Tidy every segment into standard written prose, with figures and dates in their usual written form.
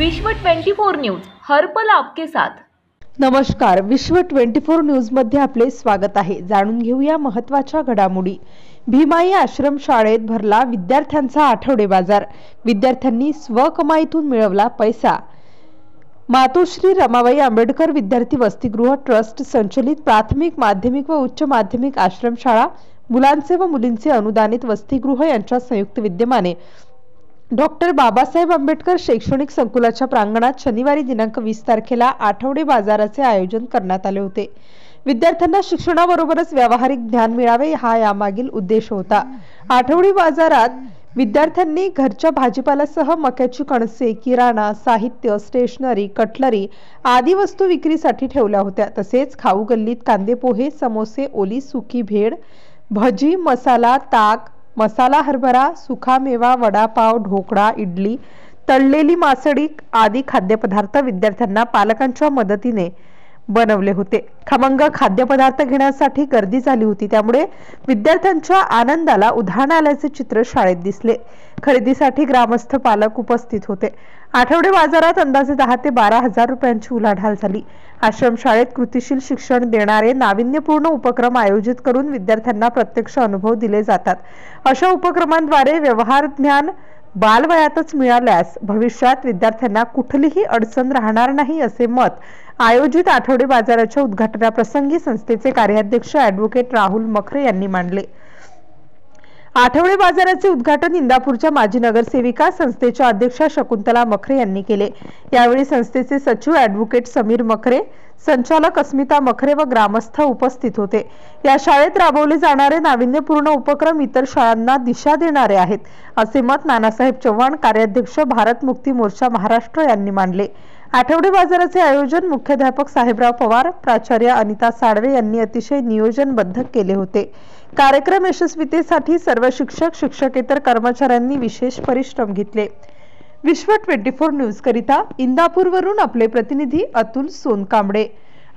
विश्व 24 न्यूज हर पल आपके साथ। नमस्कार, विश्व 24 न्यूज मध्ये आपले स्वागत आहे। जाणून घेऊया महत्त्वाच्या घडामोडी। भीमाई आश्रम शाळेत भरला विद्यार्थ्यांचा आठवडे बाजार। विद्यार्थ्यांनी स्वकमाईतून मिळवला पैसा। मातोश्री रमाबाई आंबेडकर विद्यार्थी वसतिगृह ट्रस्ट संचलित प्राथमिक, माध्यमिक व उच्च माध्यमिक आश्रमशाळा, मुलांचे व मुलींचे अनुदानित वसतिगृह यांच्या संयुक्त विद्यमाने डॉक्टर बाबासाहेब आंबेडकर शैक्षणिक संकुलाच्या प्रांगणात शनिवारी दिनांक 20 तारखेला आठवडे बाजाराचे आयोजन करण्यात आले होते। विद्यार्थ्यांना शिक्षणाबरोबरच व्यावहारिक ज्ञान मिळावे हा यामागील उद्देश होता। आठवडी बाजारात विद्यार्थ्यांनी घरच्या भाजीपाल्यासह मक्याची कणसे, किराणा साहित्य, स्टेशनरी, कटलरी आदी वस्तू विक्रीसाठी ठेवल्या होत्या। तसेच खाऊ गल्लीत कांदे पोहे, समोसे, ओली सुकी भेळ, भजी, मसाला, ताक, मसाला हरभरा, सुखा मेवा, वडापाव, ढोकळा, इडली, तळलेली मासळी आदी खाद्यपदार्थ विद्यार्थ्यांना पालकांच्या मदतीने बनवले होते। खमंग खाद्यपदार्थ घेण्यासाठी गर्दी झाली होती, त्यामुळे विद्यार्थ्यांच्या आनंदाला उधाण आल्याचे चित्र शाळेत दिसले। खरेदीसाठी ग्रामस्थ, पालक उपस्थित होते। आठवडे बाजारात अंदाजे 10 ते 12 हजार रुपयांची उलाढाल झाली। आश्रमशाळेत कृतीशील शिक्षण देणारे नाविन्यपूर्ण उपक्रम आयोजित करून विद्यार्थ्यांना प्रत्यक्ष अनुभव दिले जातात। अशा उपक्रमांद्वारे व्यवहार ज्ञान बालवयातच मिळाल्यास भविष्यात विद्यार्थ्यांना कुठलीही अडचण राहणार नाही, असे मत आयोजित आठवडे बाजाराच्या उद्घाटनाप्रसंगी संस्थेचे कार्याध्यक्ष ॲडव्होकेट राहुल मखरे यांनी मांडले। आठवडे बाजाराचे उद्घाटन इंदापूरच्या माजी नगरसेविका, संस्थेच्या अध्यक्षा शकुंतला मखरे यांनी केले। यावेळी संस्थेचे सचिव ॲडव्होकेट समीर मखरे, संचालक अस्मिता मखरे व ग्रामस्थ उपस्थित होते। या शाळेत राबवले जाणारे नाविन्यपूर्ण उपक्रम इतर शाळांना दिशा देणारे आहेत, असे मत नानासाहेब चव्हाण, कार्याध्यक्ष भारत मुक्ती मोर्चा महाराष्ट्र यांनी मांडले। आठवडे बाजाराचे आयोजन मुख्याध्यापक साहेबराव पवार, प्राचार्य अनिता साळवे यांनी अतिशय नियोजनबद्ध केले होते। कार्यक्रम यशस्वीतेसाठी सर्व शिक्षक, शिक्षकेतर कर्मचाऱ्यांनी विशेष परिश्रम घेतले। विश्व 24 न्यूज करिता इंदापूरवरून आपले प्रतिनिधी अतुल सोनकांबळे।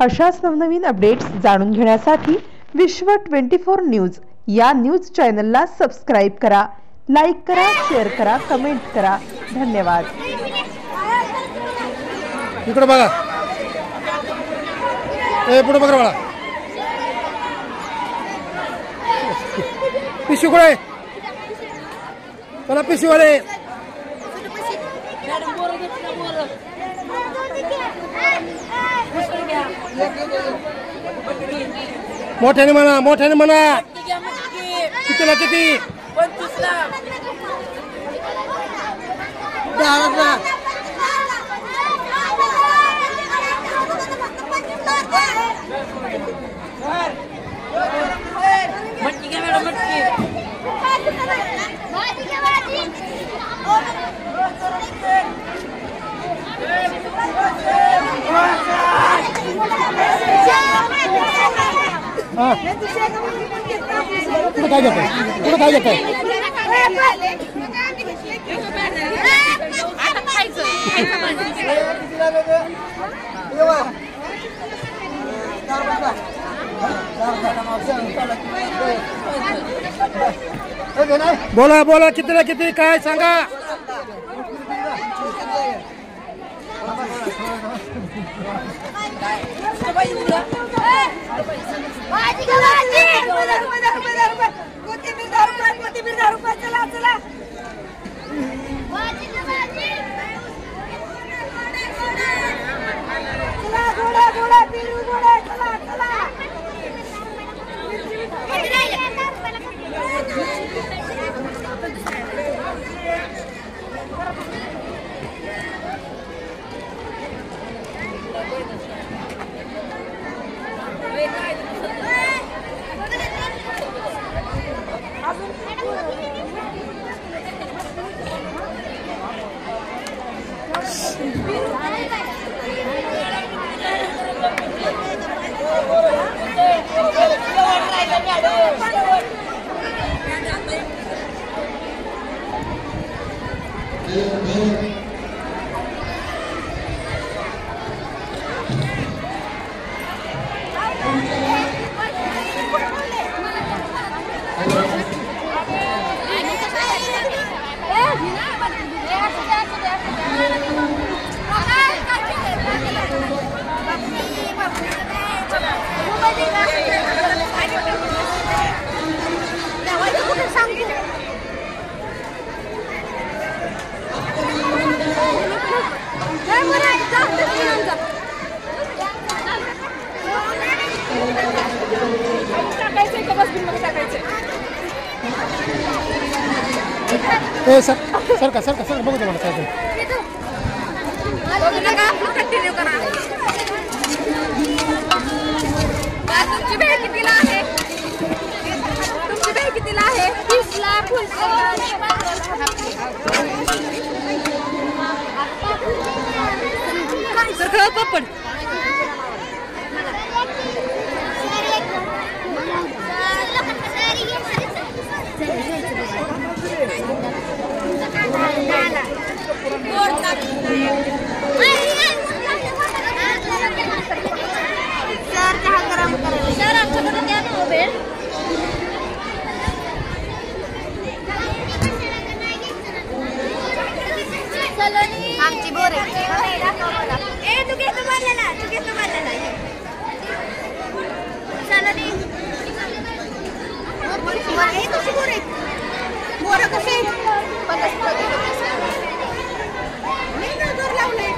अशाच नवनवीन अपडेट्स जाणून घेण्यासाठी विश्व 24 न्यूज या न्यूज चॅनलला सबस्क्राइब करा, लाईक करा, शेअर करा, कमेंट करा। धन्यवाद। इकडे बघा, पुढे बघा बाळा, पिशवी कुठे? चला पिशवीवाले, मोठ्याने म्हणा, मोठ्याने म्हणा। कितीला किती? 25 ला। मटकी घ्या मॅडम, मटकी। कुठं काय घेताय? कुठं काय घेताय? बोला बोला, कितीला किती काय सांगा? ए सर सर का बघू दे मला काय ते. कंटिन्यू करा. तुमची भेट कितीला आहे? तुमची भेट कितीला आहे? 30 लाख. सर पप्पड आमची बोरे तू घेतो मारलेला सलोनी कशी बोरे बोरं कसे लावले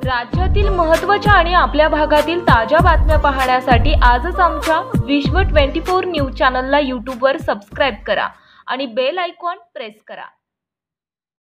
राज्यातील महत्त्वाच्या आणि आपल्या भागातील ताज्या बातम्या पाहण्यासाठी आजच आमच्या विश्व 24 न्यूज चॅनलला यूट्यूबवर सबस्क्राईब करा आणि बेल आयकॉन प्रेस करा.